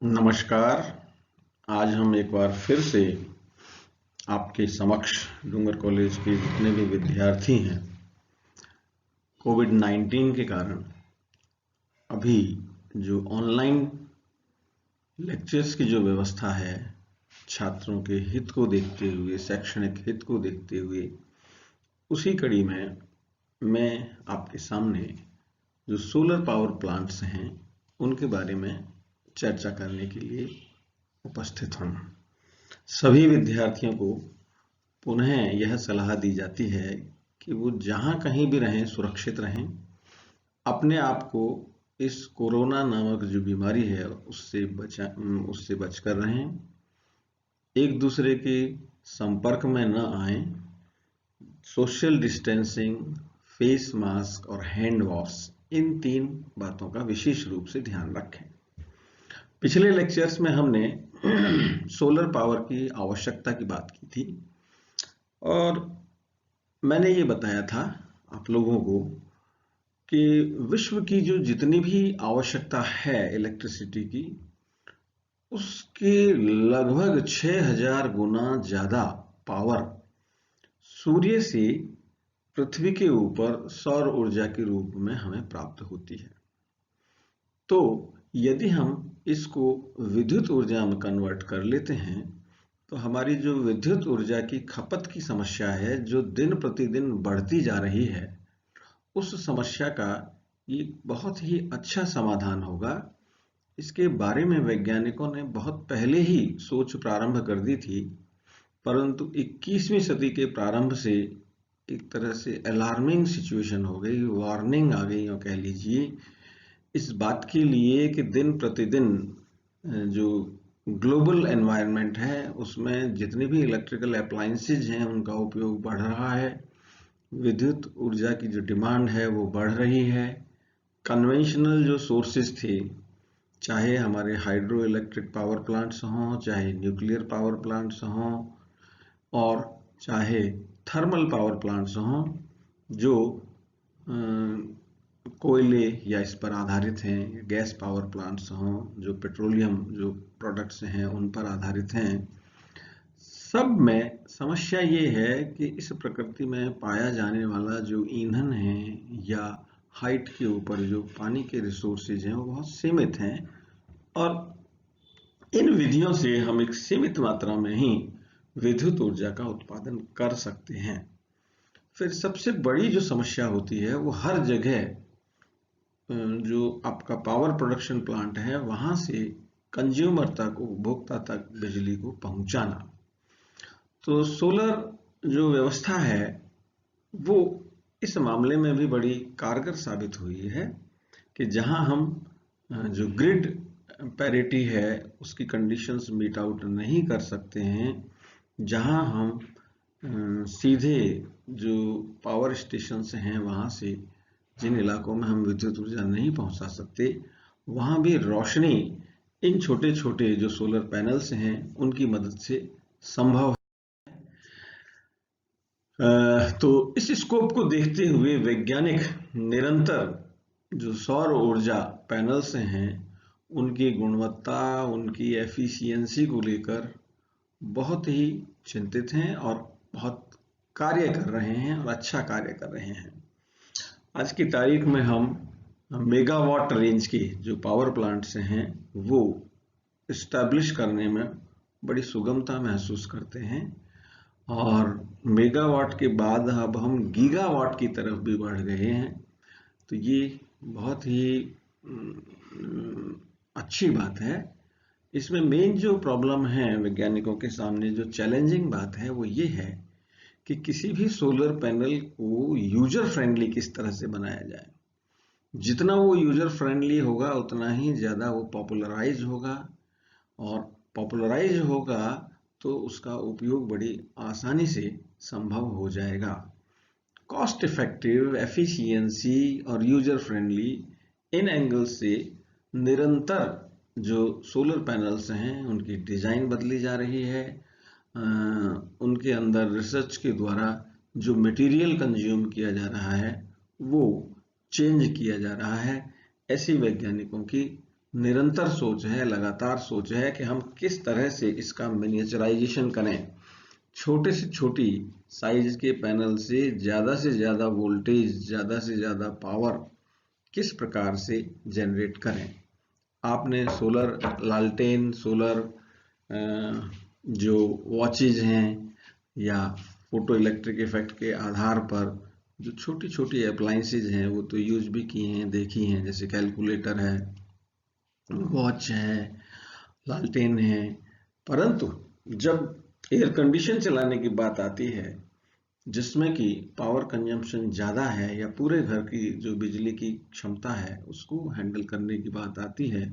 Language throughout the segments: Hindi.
नमस्कार। आज हम एक बार फिर से आपके समक्ष डूंगर कॉलेज के जितने भी विद्यार्थी हैं, कोविड-19 के कारण अभी जो ऑनलाइन लेक्चर्स की जो व्यवस्था है, छात्रों के हित को देखते हुए, शैक्षणिक हित को देखते हुए, उसी कड़ी में मैं आपके सामने जो सोलर पावर प्लांट्स हैं उनके बारे में चर्चा करने के लिए उपस्थित हूँ। सभी विद्यार्थियों को पुनः यह सलाह दी जाती है कि वो जहाँ कहीं भी रहें सुरक्षित रहें, अपने आप को इस कोरोना नामक जो बीमारी है उससे बचकर रहें, एक दूसरे के संपर्क में न आएं, सोशल डिस्टेंसिंग, फेस मास्क और हैंड वॉश, इन 3 बातों का विशेष रूप से ध्यान रखें। पिछले लेक्चर्स में हमने सोलर पावर की आवश्यकता की बात की थी और मैंने ये बताया था आप लोगों को कि विश्व की जो जितनी भी आवश्यकता है इलेक्ट्रिसिटी की, उसके लगभग 6000 गुना ज्यादा पावर सूर्य से पृथ्वी के ऊपर सौर ऊर्जा के रूप में हमें प्राप्त होती है। तो यदि हम इसको विद्युत ऊर्जा में कन्वर्ट कर लेते हैं तो हमारी जो विद्युत ऊर्जा की खपत की समस्या है, जो दिन प्रतिदिन बढ़ती जा रही है, उस समस्या का ये बहुत ही अच्छा समाधान होगा। इसके बारे में वैज्ञानिकों ने बहुत पहले ही सोच प्रारंभ कर दी थी, परंतु 21वीं सदी के प्रारंभ से एक तरह से अलार्मिंग सिचुएशन हो गई, वार्निंग आ गई, और कह लीजिए इस बात के लिए कि दिन प्रतिदिन जो ग्लोबल एनवायरनमेंट है उसमें जितने भी इलेक्ट्रिकल अप्लायंसेज हैं उनका उपयोग बढ़ रहा है, विद्युत ऊर्जा की जो डिमांड है वो बढ़ रही है। कन्वेंशनल जो सोर्सेज थे, चाहे हमारे हाइड्रो इलेक्ट्रिक पावर प्लांट्स हों, चाहे न्यूक्लियर पावर प्लांट्स हों, और चाहे थर्मल पावर प्लांट्स हों जो कोयले या इस पर आधारित हैं, गैस पावर प्लांट्स हों जो पेट्रोलियम जो प्रोडक्ट्स हैं उन पर आधारित हैं, सब में समस्या ये है कि इस प्रकृति में पाया जाने वाला जो ईंधन है या हाइट के ऊपर जो पानी के रिसोर्सेज हैं वो बहुत सीमित हैं, और इन विधियों से हम एक सीमित मात्रा में ही विद्युत ऊर्जा का उत्पादन कर सकते हैं। फिर सबसे बड़ी जो समस्या होती है वो हर जगह जो आपका पावर प्रोडक्शन प्लांट है वहां से कंज्यूमर तक, उपभोक्ता तक बिजली को पहुंचाना। तो सोलर जो व्यवस्था है वो इस मामले में भी बड़ी कारगर साबित हुई है कि जहां हम जो ग्रिड पैरिटी है उसकी कंडीशंस मीट आउट नहीं कर सकते हैं, जहां हम सीधे जो पावर स्टेशंस हैं वहां से जिन इलाकों में हम विद्युत ऊर्जा नहीं पहुंचा सकते, वहां भी रोशनी इन छोटे छोटे जो सोलर पैनल्स हैं उनकी मदद से संभव है। तो इस स्कोप को देखते हुए वैज्ञानिक निरंतर जो सौर ऊर्जा पैनल्स हैं उनकी गुणवत्ता, उनकी एफिशिएंसी को लेकर बहुत ही चिंतित हैं और बहुत कार्य कर रहे हैं और अच्छा कार्य कर रहे हैं। आज की तारीख में हम मेगावाट रेंज के जो पावर प्लांट्स हैं वो इस्टेब्लिश करने में बड़ी सुगमता महसूस करते हैं, और मेगावाट के बाद अब हम गीगावाट की तरफ भी बढ़ गए हैं। तो ये बहुत ही अच्छी बात है। इसमें मेन जो प्रॉब्लम है वैज्ञानिकों के सामने, जो चैलेंजिंग बात है वो ये है कि किसी भी सोलर पैनल को यूजर फ्रेंडली किस तरह से बनाया जाए। जितना वो यूजर फ्रेंडली होगा उतना ही ज़्यादा वो पॉपुलराइज होगा, और पॉपुलराइज होगा तो उसका उपयोग बड़ी आसानी से संभव हो जाएगा। कॉस्ट इफेक्टिव, एफिशिएंसी और यूजर फ्रेंडली, इन एंगल से निरंतर जो सोलर पैनल्स हैं उनकी डिज़ाइन बदली जा रही है, उनके अंदर रिसर्च के द्वारा जो मटेरियल कंज्यूम किया जा रहा है वो चेंज किया जा रहा है। ऐसी वैज्ञानिकों की निरंतर सोच है, लगातार सोच है कि हम किस तरह से इसका मिनिएचराइजेशन करें। छोटे से छोटी साइज के पैनल से ज़्यादा वोल्टेज, ज़्यादा से ज़्यादा पावर किस प्रकार से जनरेट करें। आपने सोलर लालटेन, सोलर जो वॉचेज हैं या फोटो इलेक्ट्रिक इफेक्ट के आधार पर जो छोटी छोटी अप्लायंसेज हैं वो तो यूज भी किए हैं, देखी हैं, जैसे कैलकुलेटर है, वॉच है, लालटेन है। परंतु जब एयर कंडीशन चलाने की बात आती है जिसमें कि पावर कंजम्पशन ज़्यादा है या पूरे घर की जो बिजली की क्षमता है उसको हैंडल करने की बात आती है,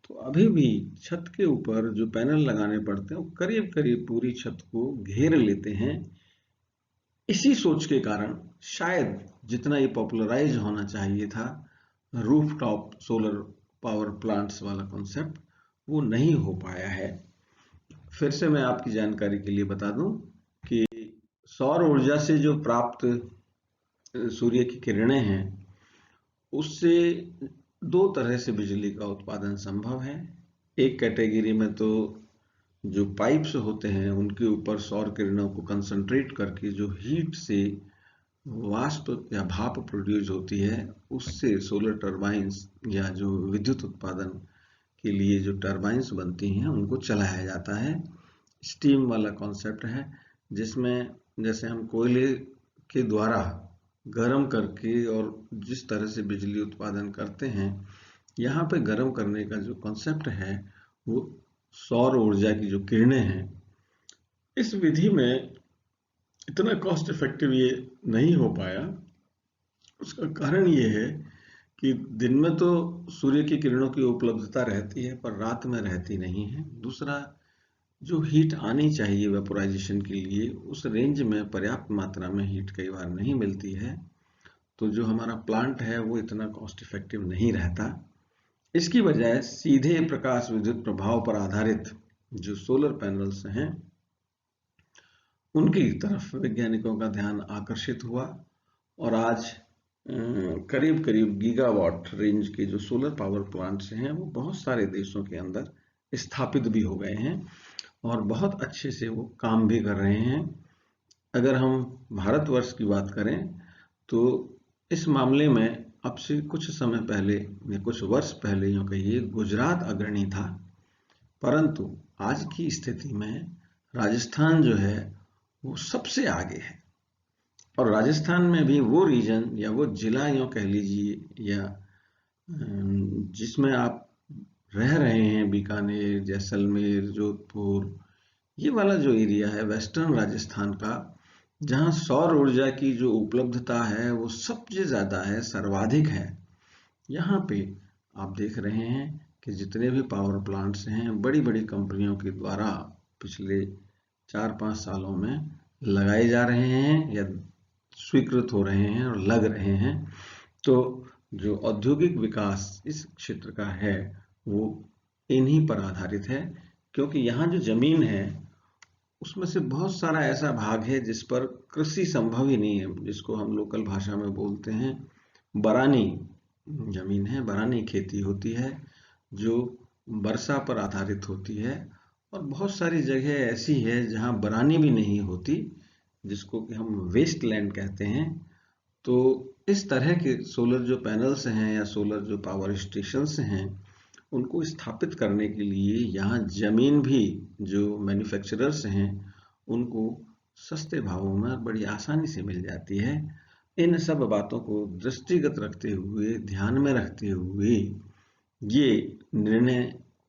तो अभी भी छत के ऊपर जो पैनल लगाने पड़ते हैं वो करीब करीब पूरी छत को घेर लेते हैं। इसी सोच के कारण शायद जितना ये पॉपुलराइज होना चाहिए था रूफटॉप सोलर पावर प्लांट्स वाला कॉन्सेप्ट, वो नहीं हो पाया है। फिर से मैं आपकी जानकारी के लिए बता दूं कि सौर ऊर्जा से जो प्राप्त सूर्य की किरणें हैं उससे दो तरह से बिजली का उत्पादन संभव है। एक कैटेगरी में तो जो पाइप्स होते हैं उनके ऊपर सौर किरणों को कंसंट्रेट करके जो हीट से वाष्प या भाप प्रोड्यूस होती है उससे सोलर टरबाइंस या जो विद्युत उत्पादन के लिए जो टरबाइंस बनती हैं उनको चलाया जाता है। स्टीम वाला कॉन्सेप्ट है जिसमें जैसे हम कोयले के द्वारा गर्म करके और जिस तरह से बिजली उत्पादन करते हैं, यहाँ पे गर्म करने का जो कॉन्सेप्ट है वो सौर ऊर्जा की जो किरणें हैं। इस विधि में इतना कॉस्ट इफेक्टिव ये नहीं हो पाया। उसका कारण ये है कि दिन में तो सूर्य की किरणों की उपलब्धता रहती है पर रात में रहती नहीं है। दूसरा, जो हीट आनी चाहिए वेपोराइजेशन के लिए उस रेंज में पर्याप्त मात्रा में हीट कई बार नहीं मिलती है, तो जो हमारा प्लांट है वो इतना कॉस्ट इफेक्टिव नहीं रहता। इसकी बजाय सीधे प्रकाश विद्युत प्रभाव पर आधारित जो सोलर पैनल्स हैं उनकी तरफ वैज्ञानिकों का ध्यान आकर्षित हुआ और आज करीब करीब गीगावाट रेंज के जो सोलर पावर प्लांट्स हैं वो बहुत सारे देशों के अंदर स्थापित भी हो गए हैं और बहुत अच्छे से वो काम भी कर रहे हैं। अगर हम भारतवर्ष की बात करें तो इस मामले में अब से कुछ समय पहले या कुछ वर्ष पहले यूँ कहिए गुजरात अग्रणी था, परंतु आज की स्थिति में राजस्थान जो है वो सबसे आगे है। और राजस्थान में भी वो रीजन या वो जिला यूँ कह लीजिए या जिसमें आप रह रहे हैं, बीकानेर, जैसलमेर, जोधपुर, ये वाला जो एरिया है वेस्टर्न राजस्थान का, जहाँ सौर ऊर्जा की जो उपलब्धता है वो सबसे ज़्यादा है, सर्वाधिक है। यहाँ पे आप देख रहे हैं कि जितने भी पावर प्लांट्स हैं बड़ी बड़ी कंपनियों के द्वारा पिछले 4-5 सालों में लगाए जा रहे हैं या स्वीकृत हो रहे हैं और लग रहे हैं। तो जो औद्योगिक विकास इस क्षेत्र का है वो इन्हीं पर आधारित है, क्योंकि यहाँ जो जमीन है उसमें से बहुत सारा ऐसा भाग है जिस पर कृषि संभव ही नहीं है, जिसको हम लोकल भाषा में बोलते हैं बरानी जमीन है, बरानी खेती होती है जो वर्षा पर आधारित होती है। और बहुत सारी जगह ऐसी है जहाँ बरानी भी नहीं होती, जिसको कि हम वेस्ट लैंड कहते हैं। तो इस तरह के सोलर जो पैनल्स हैं या सोलर जो पावर स्टेशंस हैं उनको स्थापित करने के लिए यहाँ जमीन भी जो मैन्युफैक्चरर्स हैं उनको सस्ते भावों में बड़ी आसानी से मिल जाती है। इन सब बातों को दृष्टिगत रखते हुए, ध्यान में रखते हुए ये निर्णय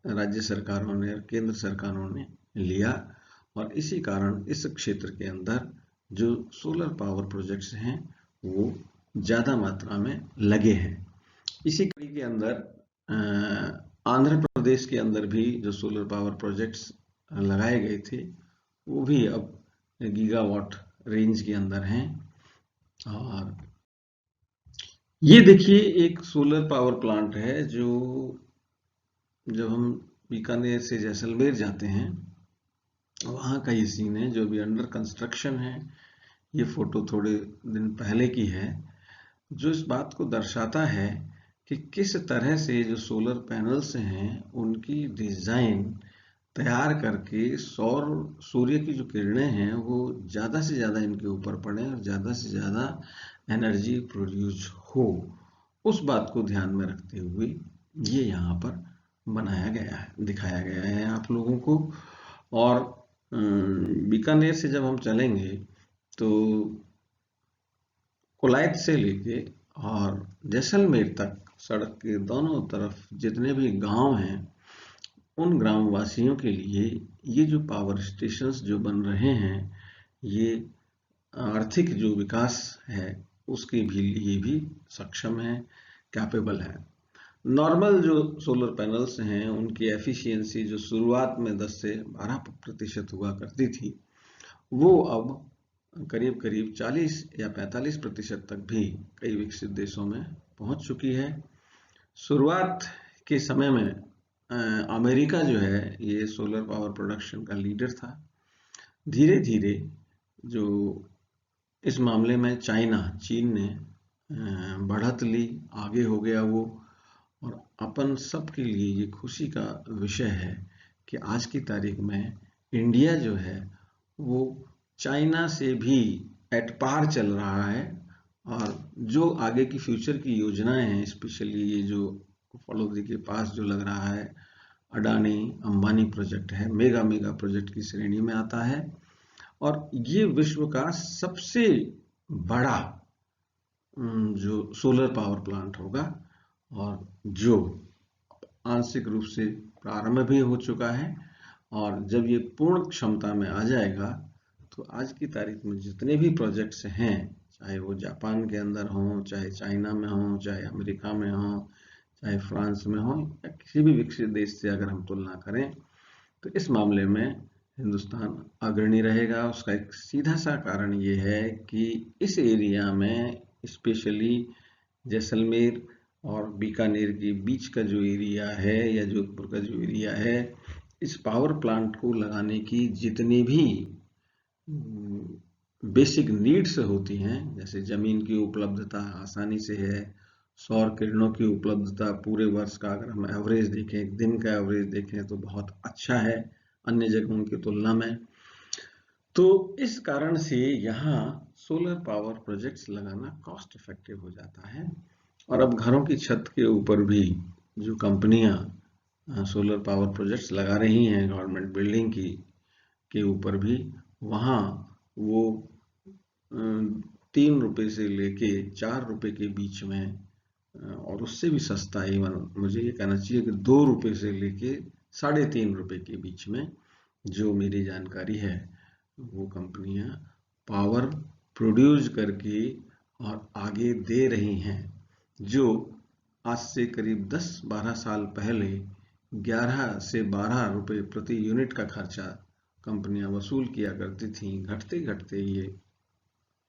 राज्य सरकारों ने और केंद्र सरकारों ने लिया और इसी कारण इस क्षेत्र के अंदर जो सोलर पावर प्रोजेक्ट्स हैं वो ज़्यादा मात्रा में लगे हैं। इसी कड़ी के अंदर आंध्र प्रदेश के अंदर भी जो सोलर पावर प्रोजेक्ट्स लगाए गए थे वो भी अब गीगावाट रेंज के अंदर हैं। और ये देखिए एक सोलर पावर प्लांट है जो जब हम बीकानेर से जैसलमेर जाते हैं वहाँ का ये सीन है जो अभी अंडर कंस्ट्रक्शन है। ये फोटो थोड़े दिन पहले की है जो इस बात को दर्शाता है कि किस तरह से जो सोलर पैनल्स हैं उनकी डिजाइन तैयार करके सूर्य की जो किरणें हैं वो ज़्यादा से ज़्यादा इनके ऊपर पड़े और ज़्यादा से ज़्यादा एनर्जी प्रोड्यूस हो, उस बात को ध्यान में रखते हुए ये यहाँ पर बनाया गया है, दिखाया गया है आप लोगों को। और बीकानेर से जब हम चलेंगे तो कोलायत से लेके और जैसलमेर तक सड़क के दोनों तरफ जितने भी गांव हैं उन ग्रामवासियों के लिए ये जो पावर स्टेशंस जो बन रहे हैं ये आर्थिक जो विकास है उसके भी लिए भी सक्षम है, कैपेबल है। नॉर्मल जो सोलर पैनल्स हैं उनकी एफिशिएंसी जो शुरुआत में 10 से 12% हुआ करती थी वो अब करीब करीब 40 या 45% तक भी कई विकसित देशों में पहुंच चुकी है। शुरुआत के समय में अमेरिका जो है ये सोलर पावर प्रोडक्शन का लीडर था। धीरे धीरे जो इस मामले में चीन ने बढ़त ली, आगे हो गया वो। और अपन सबके लिए ये खुशी का विषय है कि आज की तारीख में इंडिया जो है वो चाइना से भी एट पार चल रहा है। और जो आगे की फ्यूचर की योजनाएं हैं, स्पेशली ये जो फलोदी के पास जो लग रहा है अडानी अंबानी प्रोजेक्ट है, मेगा प्रोजेक्ट की श्रेणी में आता है। और ये विश्व का सबसे बड़ा जो सोलर पावर प्लांट होगा और जो आंशिक रूप से प्रारंभ भी हो चुका है। और जब ये पूर्ण क्षमता में आ जाएगा तो आज की तारीख में जितने भी प्रोजेक्ट्स हैं, चाहे वो जापान के अंदर हों, चाहे चाइना में हों, चाहे अमेरिका में हों, चाहे फ्रांस में हों, या किसी भी विकसित देश से अगर हम तुलना करें तो इस मामले में हिंदुस्तान अग्रणी रहेगा। उसका एक सीधा सा कारण ये है कि इस एरिया में स्पेशली जैसलमेर और बीकानेर के बीच का जो एरिया है या जोधपुर का जो एरिया है, इस पावर प्लांट को लगाने की जितनी भी बेसिक नीड्स होती हैं, जैसे जमीन की उपलब्धता आसानी से है, सौर किरणों की उपलब्धता पूरे वर्ष का अगर हम एवरेज देखें, एक दिन का एवरेज देखें तो बहुत अच्छा है अन्य जगहों की तुलना में। तो इस कारण से यहाँ सोलर पावर प्रोजेक्ट्स लगाना कॉस्ट इफेक्टिव हो जाता है। और अब घरों की छत के ऊपर भी जो कंपनियां सोलर पावर प्रोजेक्ट्स लगा रही हैं गवर्नमेंट बिल्डिंग की के ऊपर भी, वहाँ वो 3 रुपए से लेके 4 रुपए के बीच में और उससे भी सस्ता, इवन मुझे ये कहना चाहिए कि 2 रुपए से लेके 3.5 रुपए के बीच में, जो मेरी जानकारी है, वो कंपनियां पावर प्रोड्यूस करके और आगे दे रही हैं। जो आज से करीब 10-12 साल पहले 11 से 12 रुपए प्रति यूनिट का खर्चा कंपनियां वसूल किया करती थीं, घटते घटते ये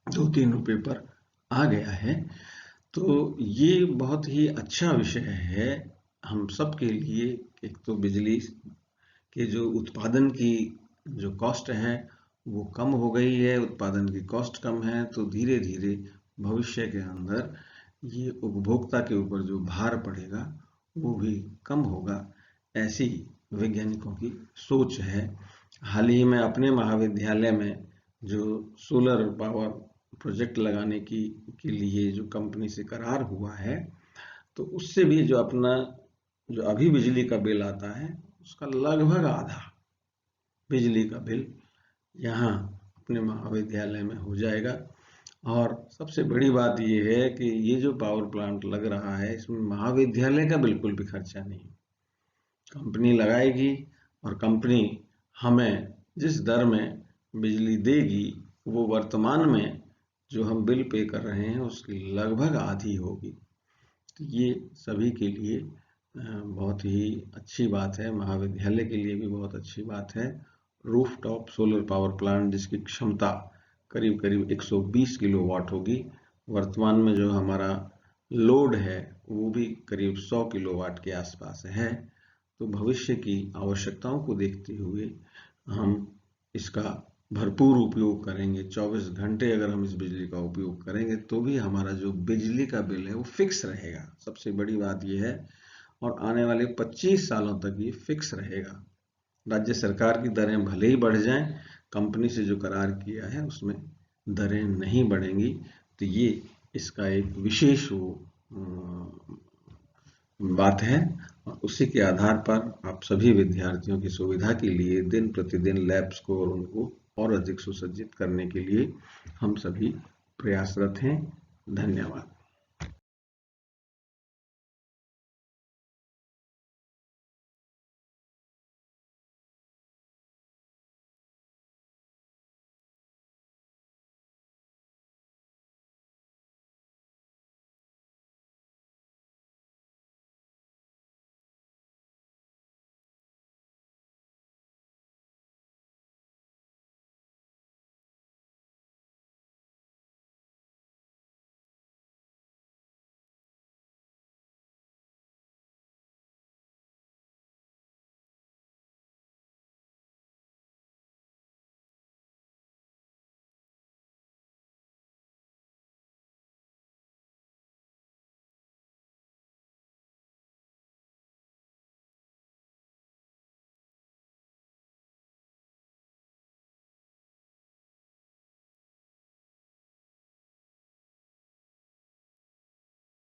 2-3 रुपए पर आ गया है। तो ये बहुत ही अच्छा विषय है हम सब के लिए। एक तो बिजली के जो उत्पादन की जो कॉस्ट है वो कम हो गई है, उत्पादन की कॉस्ट कम है, तो धीरे धीरे भविष्य के अंदर ये उपभोक्ता के ऊपर जो भार पड़ेगा वो भी कम होगा, ऐसी वैज्ञानिकों की सोच है। हाल ही में अपने महाविद्यालय में जो सोलर पावर प्रोजेक्ट लगाने के लिए जो कंपनी से करार हुआ है, तो उससे भी जो अपना जो अभी बिजली का बिल आता है उसका लगभग आधा बिजली का बिल यहाँ अपने महाविद्यालय में हो जाएगा। और सबसे बड़ी बात यह है कि ये जो पावर प्लांट लग रहा है इसमें महाविद्यालय का बिल्कुल भी खर्चा नहीं, कंपनी लगाएगी और कंपनी हमें जिस दर में बिजली देगी वो वर्तमान में जो हम बिल पे कर रहे हैं उसकी लगभग आधी होगी। तो ये सभी के लिए बहुत ही अच्छी बात है, महाविद्यालय के लिए भी बहुत अच्छी बात है। रूफटॉप सोलर पावर प्लांट जिसकी क्षमता करीब करीब 120 किलोवाट होगी, वर्तमान में जो हमारा लोड है वो भी करीब 100 किलोवाट के आसपास है। तो भविष्य की आवश्यकताओं को देखते हुए हम इसका भरपूर उपयोग करेंगे, 24 घंटे अगर हम इस बिजली का उपयोग करेंगे तो भी हमारा जो बिजली का बिल है वो फिक्स रहेगा। सबसे बड़ी बात ये है, और आने वाले 25 सालों तक ये फिक्स रहेगा। राज्य सरकार की दरें भले ही बढ़ जाएं, कंपनी से जो करार किया है उसमें दरें नहीं बढ़ेंगी। तो ये इसका एक विशेष बात है, और उसी के आधार पर आप सभी विद्यार्थियों की सुविधा के लिए दिन प्रतिदिन लैब्स को और उनको और अधिक सुसज्जित करने के लिए हम सभी प्रयासरत हैं। धन्यवाद।